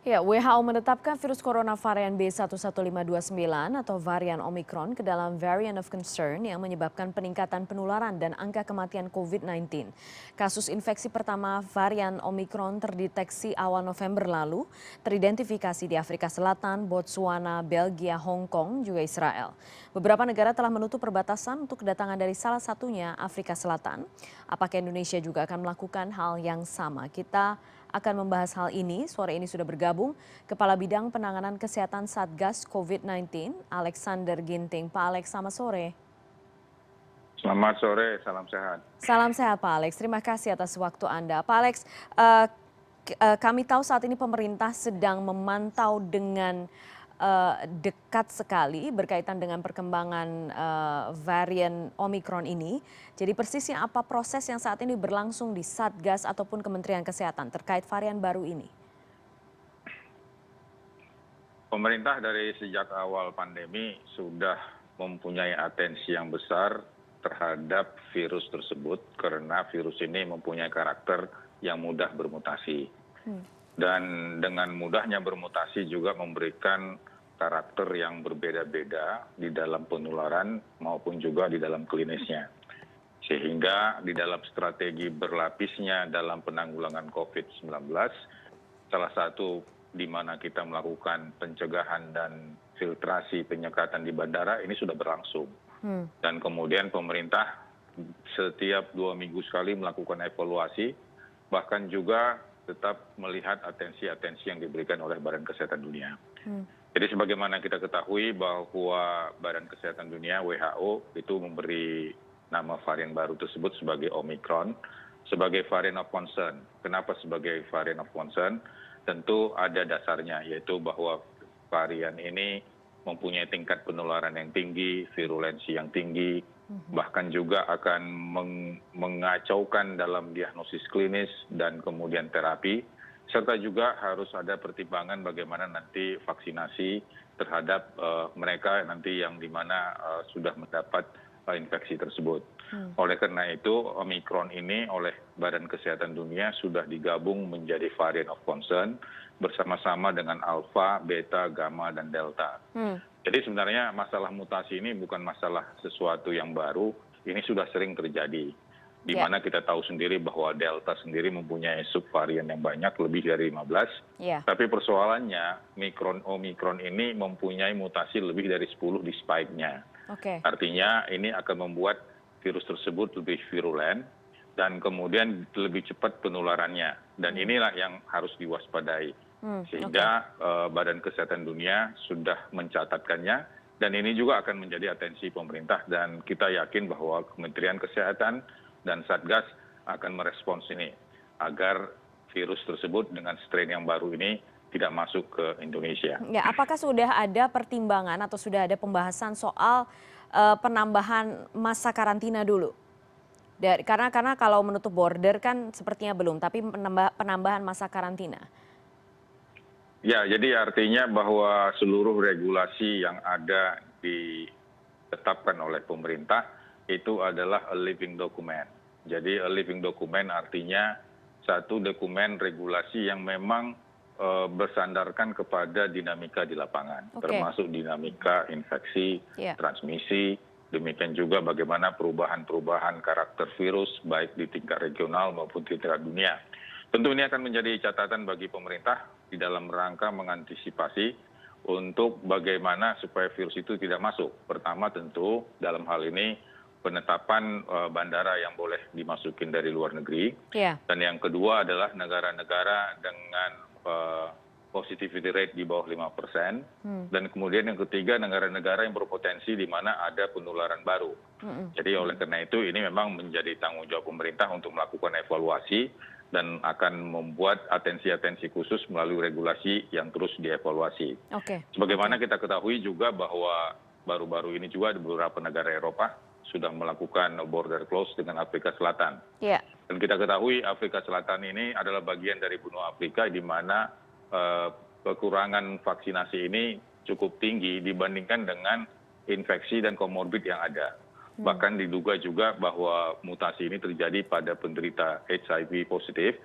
Ya, WHO menetapkan virus corona varian B11529 atau varian Omicron ke dalam variant of concern yang menyebabkan peningkatan penularan dan angka kematian COVID-19. Kasus infeksi pertama varian Omicron terdeteksi awal November lalu, teridentifikasi di Afrika Selatan, Botswana, Belgia, Hong Kong, juga Israel. Beberapa negara telah menutup perbatasan untuk kedatangan dari salah satunya Afrika Selatan. Apakah Indonesia juga akan melakukan hal yang sama? Kita akan membahas hal ini. Sore ini sudah bergabung Kepala Bidang Penanganan Kesehatan Satgas COVID-19, Alexander Ginting. Pak Alex, selamat sore. Selamat sore, salam sehat. Salam sehat Pak Alex, terima kasih atas waktu Anda. Pak Alex, kami tahu saat ini pemerintah sedang memantau dengan dekat sekali berkaitan dengan perkembangan varian Omicron ini. Jadi persisnya apa proses yang saat ini berlangsung di Satgas ataupun Kementerian Kesehatan terkait varian baru ini? Pemerintah dari sejak awal pandemi sudah mempunyai atensi yang besar terhadap virus tersebut karena virus ini mempunyai karakter yang mudah bermutasi. Dan dengan mudahnya bermutasi juga memberikan karakter yang berbeda-beda di dalam penularan maupun juga di dalam klinisnya. Sehingga di dalam strategi berlapisnya dalam penanggulangan COVID-19, salah satu di mana kita melakukan pencegahan dan filtrasi penyekatan di bandara ini sudah berlangsung. Dan kemudian pemerintah setiap 2 minggu sekali melakukan evaluasi, bahkan juga tetap melihat atensi-atensi yang diberikan oleh Badan Kesehatan Dunia. Jadi sebagaimana kita ketahui bahwa Badan Kesehatan Dunia WHO itu memberi nama varian baru tersebut sebagai Omicron, sebagai variant of concern. Kenapa sebagai variant of concern? Tentu ada dasarnya, yaitu bahwa varian ini mempunyai tingkat penularan yang tinggi, virulensi yang tinggi, bahkan juga akan mengacaukan dalam diagnosis klinis dan kemudian terapi, serta juga harus ada pertimbangan bagaimana nanti vaksinasi terhadap mereka nanti yang dimana sudah mendapat infeksi tersebut. Oleh karena itu, Omicron ini oleh Badan Kesehatan Dunia sudah digabung menjadi variant of concern bersama-sama dengan Alpha, Beta, Gamma, dan Delta. Jadi sebenarnya masalah mutasi ini bukan masalah sesuatu yang baru, ini sudah sering terjadi. Di mana kita tahu sendiri bahwa Delta sendiri mempunyai subvarian yang banyak, lebih dari 15. Tapi persoalannya, Omicron ini mempunyai mutasi lebih dari 10 di spike-nya. Artinya ini akan membuat virus tersebut lebih virulen dan kemudian lebih cepat penularannya. Dan inilah yang harus diwaspadai. Sehingga Badan Kesehatan Dunia sudah mencatatkannya dan ini juga akan menjadi atensi pemerintah dan kita yakin bahwa Kementerian Kesehatan dan Satgas akan merespons ini agar virus tersebut dengan strain yang baru ini tidak masuk ke Indonesia. Ya, apakah sudah ada pertimbangan atau sudah ada pembahasan soal penambahan masa karantina dulu? Karena kalau menutup border kan sepertinya belum, tapi penambahan masa karantina. Ya, jadi artinya bahwa seluruh regulasi yang ada ditetapkan oleh pemerintah itu adalah a living document. Jadi a living document artinya satu dokumen regulasi yang memang bersandarkan kepada dinamika di lapangan, termasuk dinamika infeksi, transmisi, demikian juga bagaimana perubahan-perubahan karakter virus baik di tingkat regional maupun di tingkat dunia. Tentu ini akan menjadi catatan bagi pemerintah di dalam rangka mengantisipasi untuk bagaimana supaya virus itu tidak masuk. Pertama tentu dalam hal ini penetapan bandara yang boleh dimasukin dari luar negeri. Dan yang kedua adalah negara-negara dengan positivity rate di bawah 5%. Dan kemudian yang ketiga negara-negara yang berpotensi di mana ada penularan baru. Jadi oleh karena itu ini memang menjadi tanggung jawab pemerintah untuk melakukan evaluasi dan akan membuat atensi-atensi khusus melalui regulasi yang terus dievaluasi. Sebagaimana kita ketahui juga bahwa baru-baru ini juga di beberapa negara Eropa sudah melakukan border close dengan Afrika Selatan. Dan kita ketahui Afrika Selatan ini adalah bagian dari benua Afrika di mana kekurangan vaksinasi ini cukup tinggi dibandingkan dengan infeksi dan komorbid yang ada. Bahkan diduga juga bahwa mutasi ini terjadi pada penderita HIV positif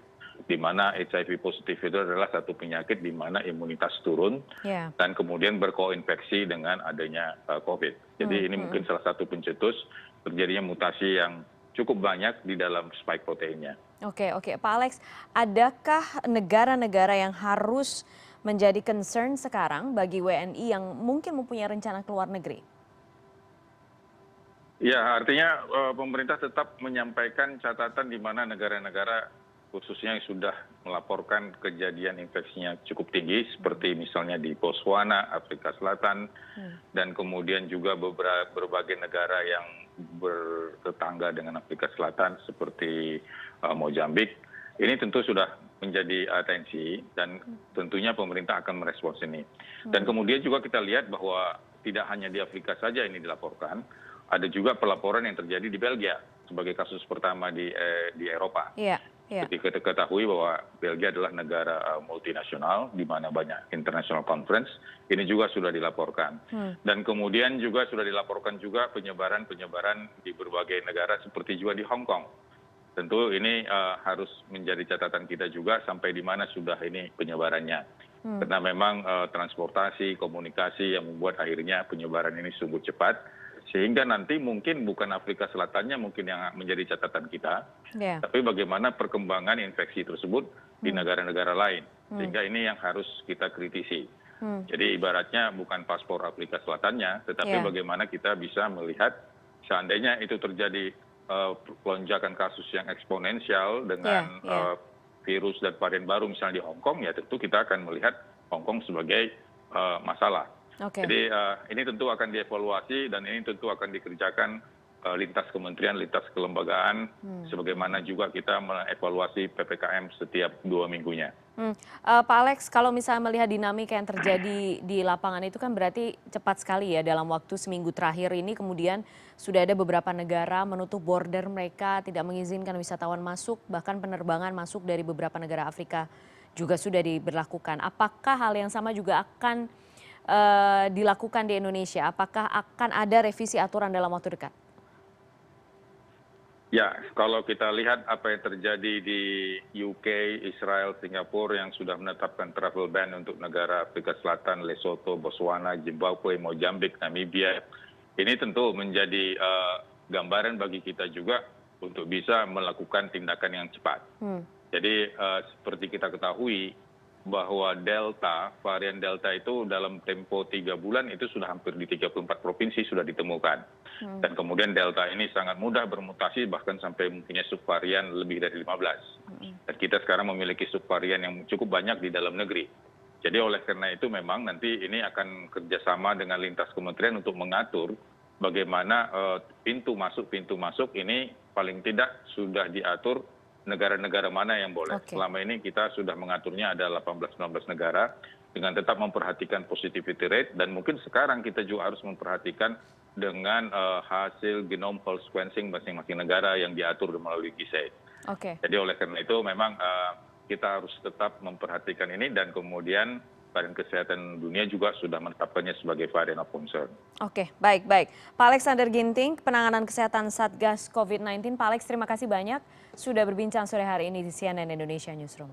di mana HIV positif itu adalah satu penyakit di mana imunitas turun Ya. dan kemudian berkoinfeksi dengan adanya COVID. Jadi ini mungkin salah satu pencetus terjadinya mutasi yang cukup banyak di dalam spike proteinnya. Oke, Pak Alex, adakah negara-negara yang harus menjadi concern sekarang bagi WNI yang mungkin mempunyai rencana ke luar negeri? Ya, artinya pemerintah tetap menyampaikan catatan di mana negara-negara khususnya yang sudah melaporkan kejadian infeksinya cukup tinggi, seperti misalnya di Botswana, Afrika Selatan, dan kemudian juga berbagai negara yang bertetangga dengan Afrika Selatan seperti Mozambik. Ini tentu sudah menjadi atensi dan tentunya pemerintah akan merespons ini. Dan kemudian juga kita lihat bahwa tidak hanya di Afrika saja ini dilaporkan, ada juga pelaporan yang terjadi di Belgia sebagai kasus pertama di Eropa. Iya. Seperti kita ketahui bahwa Belgia adalah negara multinasional di mana banyak international conference, ini juga sudah dilaporkan. Dan kemudian juga sudah dilaporkan juga penyebaran di berbagai negara seperti juga di Hong Kong. Tentu ini harus menjadi catatan kita juga sampai di mana sudah ini penyebarannya. Karena memang transportasi, komunikasi yang membuat akhirnya penyebaran ini sungguh cepat. Sehingga nanti mungkin bukan Afrika Selatannya mungkin yang menjadi catatan kita, tapi bagaimana perkembangan infeksi tersebut di negara-negara lain. Sehingga ini yang harus kita kritisi. Jadi ibaratnya bukan paspor Afrika Selatannya, tetapi bagaimana kita bisa melihat seandainya itu terjadi lonjakan kasus yang eksponensial dengan virus dan varian baru misalnya di Hong Kong, ya tentu kita akan melihat Hong Kong sebagai masalah. Jadi ini tentu akan dievaluasi dan ini tentu akan dikerjakan lintas kementerian, lintas kelembagaan, sebagaimana juga kita mengevaluasi PPKM setiap 2 minggunya. Pak Alex, kalau misalnya melihat dinamika yang terjadi di lapangan itu kan berarti cepat sekali ya dalam waktu seminggu terakhir ini kemudian sudah ada beberapa negara menutup border mereka, tidak mengizinkan wisatawan masuk, bahkan penerbangan masuk dari beberapa negara Afrika juga sudah diberlakukan. Apakah hal yang sama juga akan dilakukan di Indonesia? Apakah akan ada revisi aturan dalam waktu dekat? Ya, kalau kita lihat apa yang terjadi di UK, Israel, Singapura yang sudah menetapkan travel ban untuk negara Afrika Selatan, Lesotho, Botswana, Zimbabwe, Mozambik, Namibia, ini tentu menjadi gambaran bagi kita juga untuk bisa melakukan tindakan yang cepat. Jadi seperti kita ketahui, bahwa varian Delta itu dalam tempo 3 bulan itu sudah hampir di 34 provinsi sudah ditemukan. Dan kemudian Delta ini sangat mudah bermutasi bahkan sampai mempunyai subvarian lebih dari 15. Dan kita sekarang memiliki subvarian yang cukup banyak di dalam negeri. Jadi oleh karena itu memang nanti ini akan kerjasama dengan lintas kementerian untuk mengatur bagaimana pintu masuk ini paling tidak sudah diatur negara-negara mana yang boleh. Selama ini kita sudah mengaturnya ada 18-19 negara dengan tetap memperhatikan positivity rate dan mungkin sekarang kita juga harus memperhatikan dengan hasil genome whole sequencing masing-masing negara yang diatur melalui GISAID. Jadi oleh karena itu memang kita harus tetap memperhatikan ini dan kemudian Badan Kesehatan Dunia juga sudah menetapkannya sebagai variant of concern. Baik. Pak Alexander Ginting, penanganan kesehatan Satgas COVID-19. Pak Alex, terima kasih banyak sudah berbincang sore hari ini di CNN Indonesia Newsroom.